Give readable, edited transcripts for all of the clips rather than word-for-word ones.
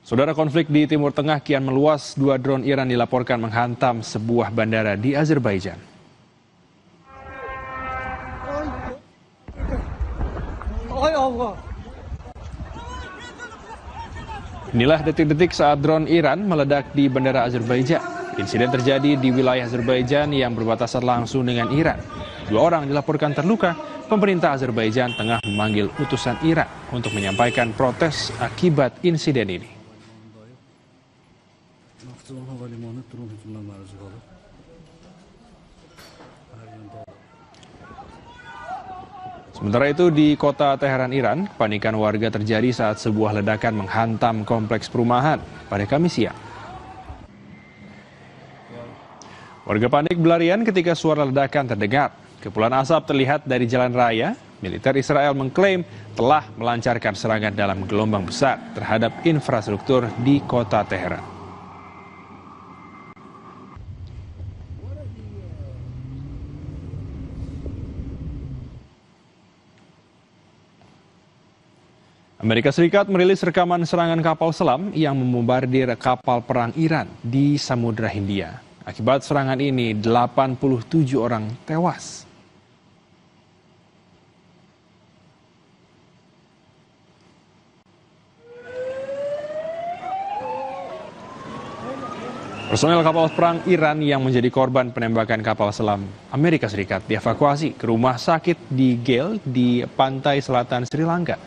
Saudara, konflik di Timur Tengah kian meluas. 2 drone Iran dilaporkan menghantam sebuah bandara di Azerbaijan. Inilah detik-detik saat drone Iran meledak di bandara Azerbaijan. Insiden terjadi di wilayah Azerbaijan yang berbatasan langsung dengan Iran. 2 orang dilaporkan terluka. Pemerintah Azerbaijan tengah memanggil utusan Iran untuk menyampaikan protes akibat insiden ini. Sementara itu di kota Teheran, Iran, kepanikan warga terjadi saat sebuah ledakan menghantam kompleks perumahan pada Kamis siang. Warga panik berlarian ketika suara ledakan terdengar. Kepulan asap terlihat dari jalan raya. Militer Israel mengklaim telah melancarkan serangan dalam gelombang besar terhadap infrastruktur di kota Teheran. Amerika Serikat merilis rekaman serangan kapal selam yang membombardir kapal perang Iran di Samudra Hindia. Akibat serangan ini, 87 orang tewas. Personel kapal perang Iran yang menjadi korban penembakan kapal selam Amerika Serikat dievakuasi ke rumah sakit di Gale di pantai selatan Sri Lanka.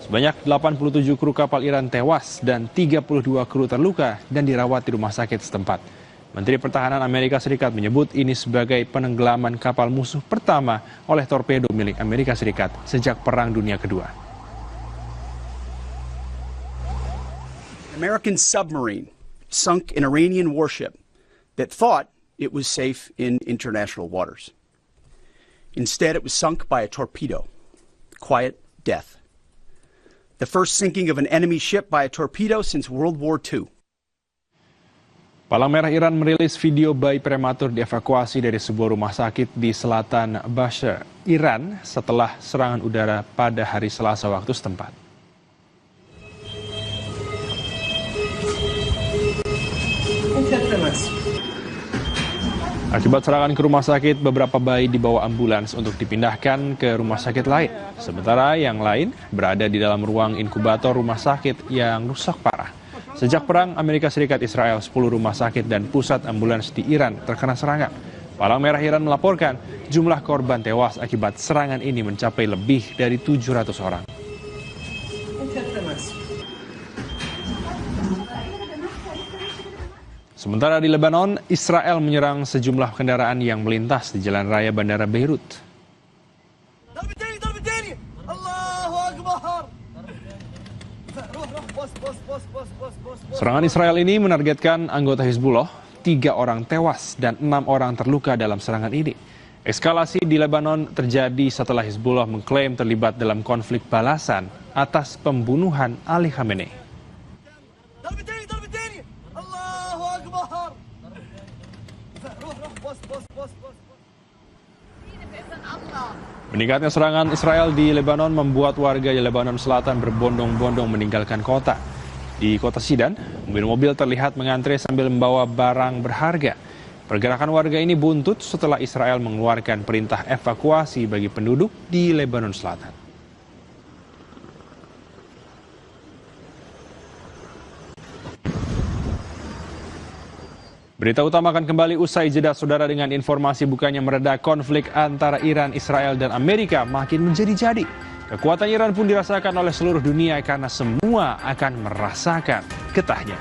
Sebanyak 87 kru kapal Iran tewas dan 32 kru terluka dan dirawat di rumah sakit setempat. Menteri Pertahanan Amerika Serikat menyebut ini sebagai penenggelaman kapal musuh pertama oleh torpedo milik Amerika Serikat sejak Perang Dunia Kedua. American submarine sunk an Iranian warship that thought it was safe in international waters. Instead, it was sunk by a torpedo. Quiet death. The first sinking of an enemy ship by a torpedo since World War II. Palang Merah Iran merilis video bayi prematur dievakuasi dari sebuah rumah sakit di selatan Basra, Iran setelah serangan udara pada hari Selasa waktu setempat. Akibat serangan ke rumah sakit, beberapa bayi dibawa ambulans untuk dipindahkan ke rumah sakit lain. Sementara yang lain berada di dalam ruang inkubator rumah sakit yang rusak parah. Sejak perang Amerika Serikat Israel, 10 rumah sakit dan pusat ambulans di Iran terkena serangan. Palang Merah Iran melaporkan jumlah korban tewas akibat serangan ini mencapai lebih dari 700 orang. Sementara di Lebanon, Israel menyerang sejumlah kendaraan yang melintas di jalan raya Bandara Beirut. Serangan Israel ini menargetkan anggota Hizbullah, 3 orang tewas dan 6 orang terluka dalam serangan ini. Eskalasi di Lebanon terjadi setelah Hizbullah mengklaim terlibat dalam konflik balasan atas pembunuhan Ali Khamenei. Meningkatnya serangan Israel di Lebanon membuat warga di Lebanon Selatan berbondong-bondong meninggalkan kota. Di kota Sidan, mobil-mobil terlihat mengantre sambil membawa barang berharga. Pergerakan warga ini buntut setelah Israel mengeluarkan perintah evakuasi bagi penduduk di Lebanon Selatan. Berita utama akan kembali usai jeda, saudara, dengan informasi bukannya mereda konflik antara Iran, Israel, dan Amerika makin menjadi-jadi. Kekuatan Iran pun dirasakan oleh seluruh dunia karena semua akan merasakan getahnya.